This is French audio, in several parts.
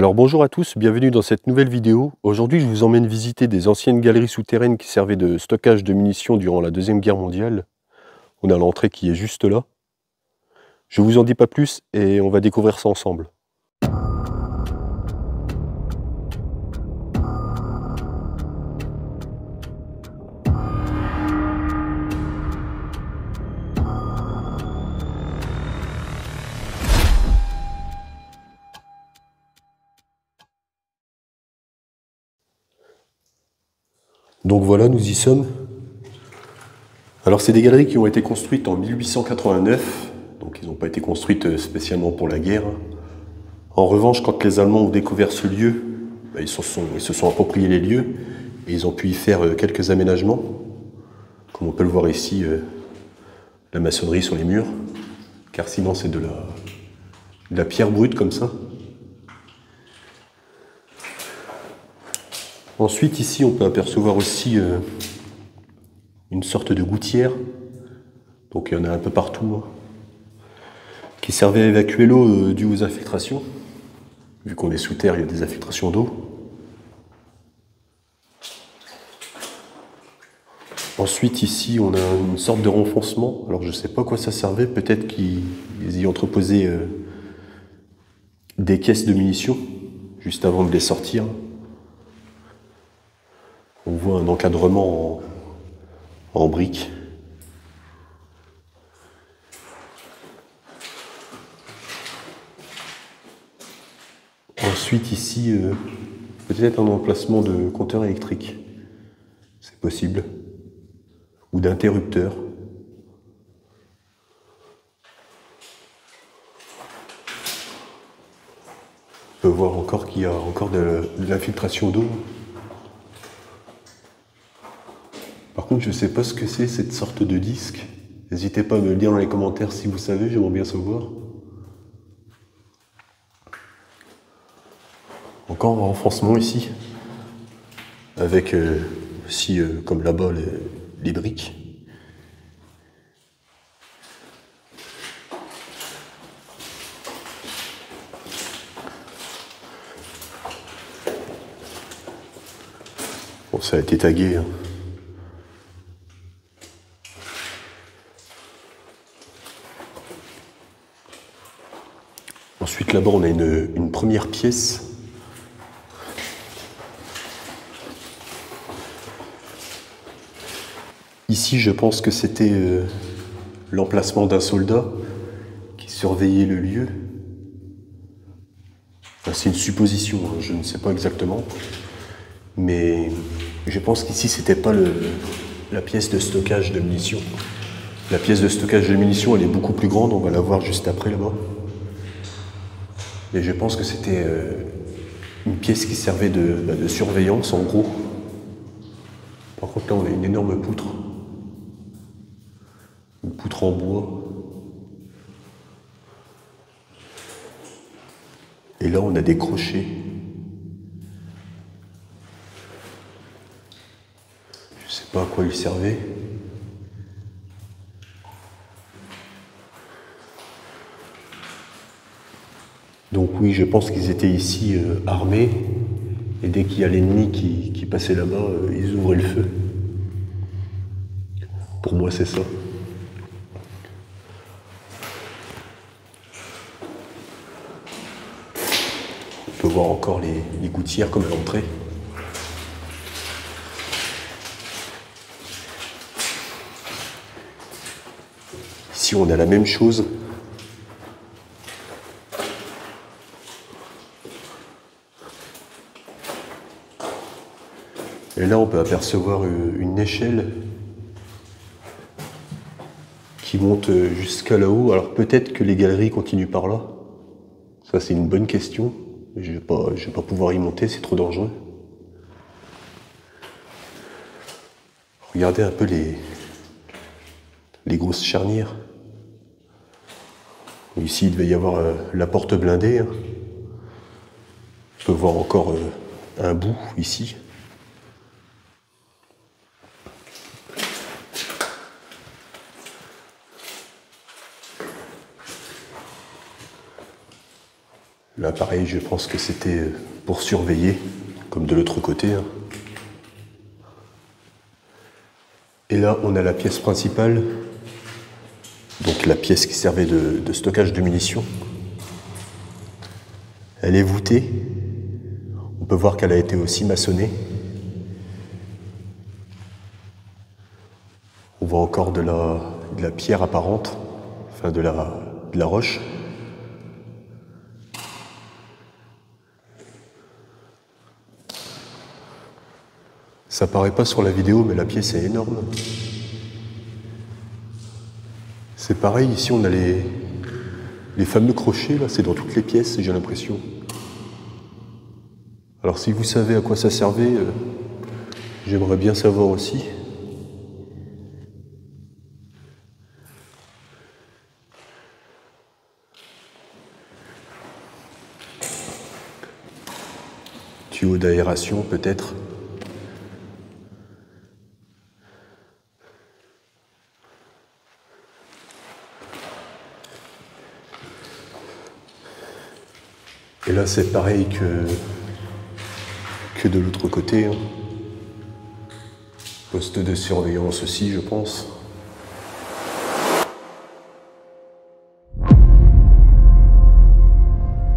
Alors bonjour à tous, bienvenue dans cette nouvelle vidéo. Aujourd'hui je vous emmène visiter des anciennes galeries souterraines qui servaient de stockage de munitions durant la Deuxième Guerre mondiale. On a l'entrée qui est juste là. Je vous en dis pas plus et on va découvrir ça ensemble. Donc voilà, nous y sommes. Alors c'est des galeries qui ont été construites en 1889, donc ils n'ont pas été construites spécialement pour la guerre. En revanche, quand les Allemands ont découvert ce lieu, ils se sont appropriés les lieux et ils ont pu y faire quelques aménagements. Comme on peut le voir ici, la maçonnerie sur les murs, car sinon c'est de la pierre brute comme ça. Ensuite ici on peut apercevoir aussi une sorte de gouttière, donc il y en a un peu partout, qui servait à évacuer l'eau due aux infiltrations. Vu qu'on est sous terre, il y a des infiltrations d'eau. Ensuite ici on a une sorte de renfoncement, alors je ne sais pas à quoi ça servait, peut-être qu'ils y entreposaient des caisses de munitions, juste avant de les sortir. On voit un encadrement en briques. Ensuite ici, peut-être un emplacement de compteur électrique. C'est possible. Ou d'interrupteur. On peut voir encore qu'il y a encore de l'infiltration d'eau. Par contre, je ne sais pas ce que c'est cette sorte de disque. N'hésitez pas à me le dire dans les commentaires si vous savez, j'aimerais bien savoir. Encore un renfoncement ici, avec aussi, comme là-bas, les briques. Bon, ça a été tagué. Hein. Ensuite, là-bas, on a une première pièce. Ici, je pense que c'était l'emplacement d'un soldat qui surveillait le lieu. Enfin, c'est une supposition, hein, je ne sais pas exactement. Mais je pense qu'ici, c'était pas la pièce de stockage de munitions. La pièce de stockage de munitions, elle est beaucoup plus grande, on va la voir juste après là-bas. Et je pense que c'était une pièce qui servait de surveillance, en gros. Par contre, là, on a une énorme poutre. Une poutre en bois. Et là, on a des crochets. Je sais pas à quoi ils servaient. Donc oui, je pense qu'ils étaient ici armés. Et dès qu'il y a l'ennemi qui passait là-bas, ils ouvraient le feu. Pour moi, c'est ça. On peut voir encore les gouttières comme à l'entrée. Ici, on a la même chose. Et là, on peut apercevoir une échelle qui monte jusqu'à là-haut. Alors peut-être que les galeries continuent par là. Ça, c'est une bonne question. Je vais pas pouvoir y monter, c'est trop dangereux. Regardez un peu les grosses charnières. Ici, il devait y avoir la porte blindée. Hein. On peut voir encore un bout ici. Là, pareil, je pense que c'était pour surveiller, comme de l'autre côté. Hein. Et là, on a la pièce principale, donc la pièce qui servait de stockage de munitions. Elle est voûtée. On peut voir qu'elle a été aussi maçonnée. On voit encore de la pierre apparente, enfin de la roche. Ça paraît pas sur la vidéo, mais la pièce est énorme. C'est pareil, ici on a les fameux crochets, là, c'est dans toutes les pièces, j'ai l'impression. Alors si vous savez à quoi ça servait, j'aimerais bien savoir aussi. Tuyau d'aération peut-être. Et là c'est pareil que de l'autre côté. Hein. Poste de surveillance aussi, je pense.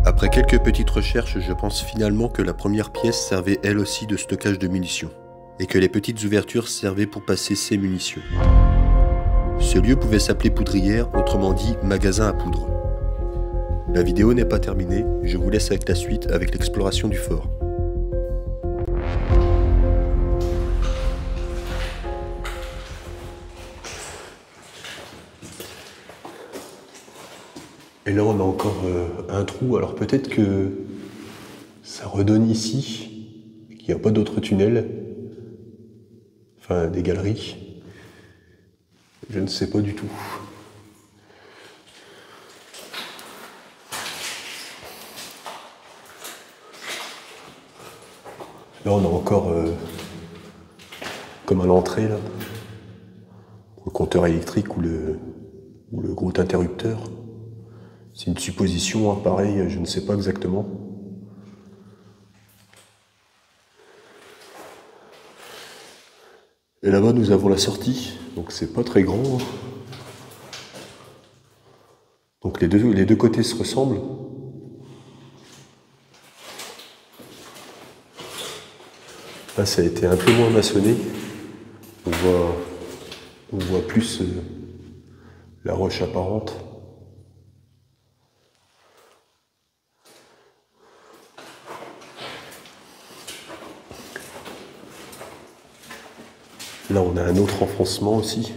Après quelques petites recherches, je pense finalement que la première pièce servait elle aussi de stockage de munitions, et que les petites ouvertures servaient pour passer ces munitions. Ce lieu pouvait s'appeler poudrière, autrement dit magasin à poudre. La vidéo n'est pas terminée, je vous laisse avec la suite avec l'exploration du fort. Et là on a encore un trou, alors peut-être que ça redonne ici, qu'il n'y a pas d'autres tunnels, enfin des galeries, je ne sais pas du tout. Là on a encore, comme à l'entrée, là, le compteur électrique ou le gros interrupteur. C'est une supposition, hein, pareil, je ne sais pas exactement. Et là-bas, nous avons la sortie, donc c'est pas très grand. Hein. Donc les deux côtés se ressemblent. Là, ça a été un peu moins maçonné. On voit plus la roche apparente. Là, on a un autre enfoncement aussi,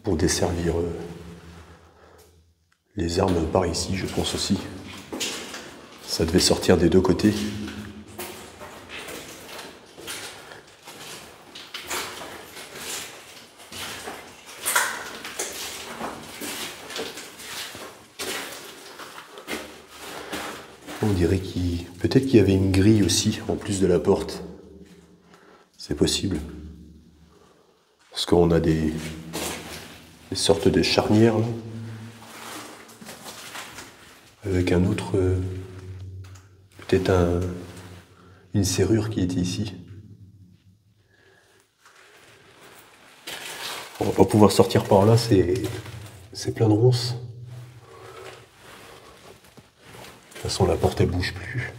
pour desservir les armes par ici, je pense aussi. Ça devait sortir des deux côtés. On dirait peut-être qu'il y avait une grille aussi, en plus de la porte. C'est possible. Parce qu'on a des sortes de charnières, là. Avec un autre... peut-être une serrure qui était ici. On va pas pouvoir sortir par là, c'est plein de ronces. De toute façon, la porte, elle bouge plus.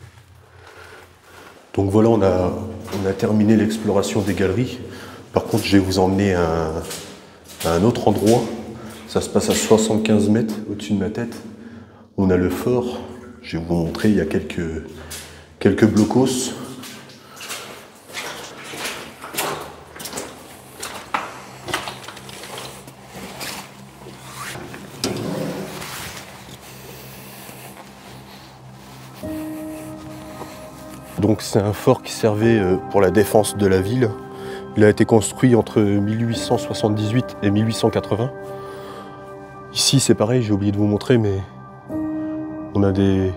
Donc voilà, on a terminé l'exploration des galeries. Par contre, je vais vous emmener à un autre endroit. Ça se passe à 75 mètres au-dessus de ma tête. On a le fort. Je vais vous montrer, il y a quelques blocos. Donc c'est un fort qui servait pour la défense de la ville. Il a été construit entre 1878 et 1880. Ici c'est pareil, j'ai oublié de vous montrer, mais on a des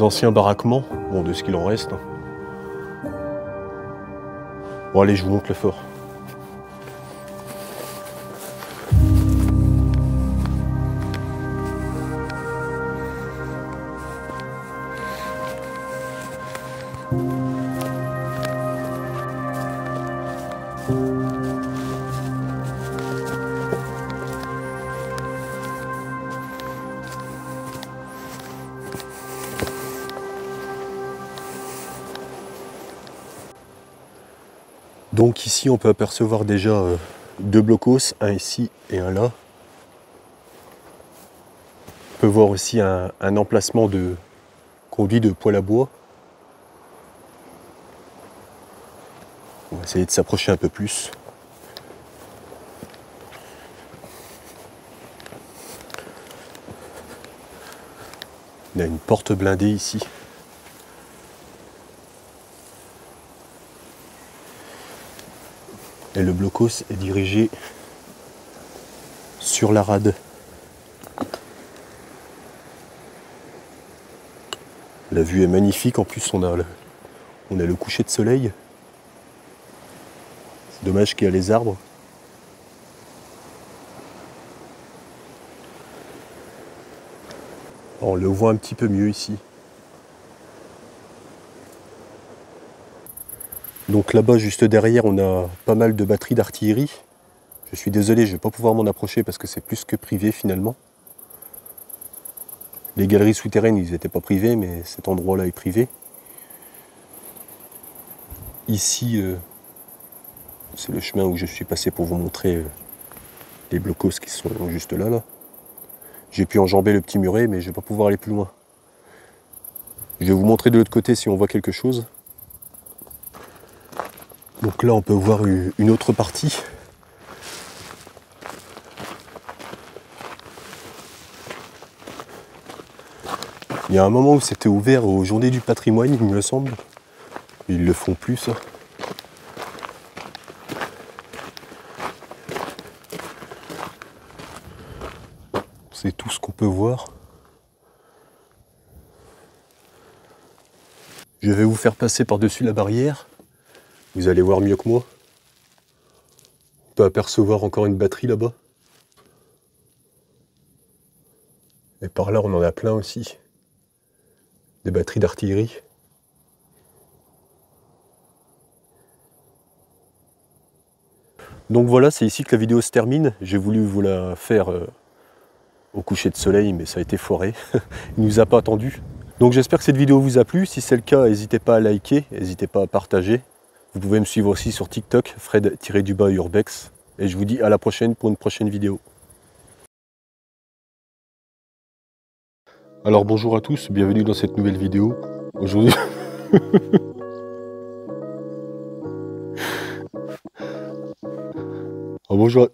anciens baraquements, bon, de ce qu'il en reste. Bon allez, je vous montre le fort. Donc ici on peut apercevoir déjà deux blocos, un ici et un là. On peut voir aussi un emplacement de conduit de poêle à bois. On va essayer de s'approcher un peu plus. On a une porte blindée ici. Et le blocos est dirigé sur la rade. La vue est magnifique, en plus on a le coucher de soleil. C'est dommage qu'il y a les arbres. On le voit un petit peu mieux ici. Donc là-bas, juste derrière, on a pas mal de batteries d'artillerie. Je suis désolé, je ne vais pas pouvoir m'en approcher parce que c'est plus que privé finalement. Les galeries souterraines, ils n'étaient pas privés, mais cet endroit-là est privé. Ici, c'est le chemin où je suis passé pour vous montrer les blocos qui sont juste là. J'ai pu enjamber le petit muret, mais je ne vais pas pouvoir aller plus loin. Je vais vous montrer de l'autre côté si on voit quelque chose. Donc là, on peut voir une autre partie. Il y a un moment où c'était ouvert aux Journées du patrimoine, il me semble. Ils le font plus, ça. C'est tout ce qu'on peut voir. Je vais vous faire passer par-dessus la barrière. Vous allez voir mieux que moi. On peut apercevoir encore une batterie là-bas. Et par là, on en a plein aussi. Des batteries d'artillerie. Donc voilà, c'est ici que la vidéo se termine. J'ai voulu vous la faire au coucher de soleil, mais ça a été foiré. Il ne nous a pas attendu. Donc j'espère que cette vidéo vous a plu. Si c'est le cas, n'hésitez pas à liker, n'hésitez pas à partager. Vous pouvez me suivre aussi sur TikTok, Fred-Urbex. Et je vous dis à la prochaine pour une prochaine vidéo. Alors bonjour à tous, bienvenue dans cette nouvelle vidéo. Aujourd'hui... Oh, bonjour.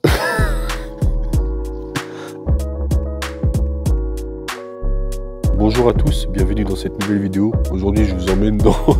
Bonjour à tous, bienvenue dans cette nouvelle vidéo. Aujourd'hui je vous emmène dans...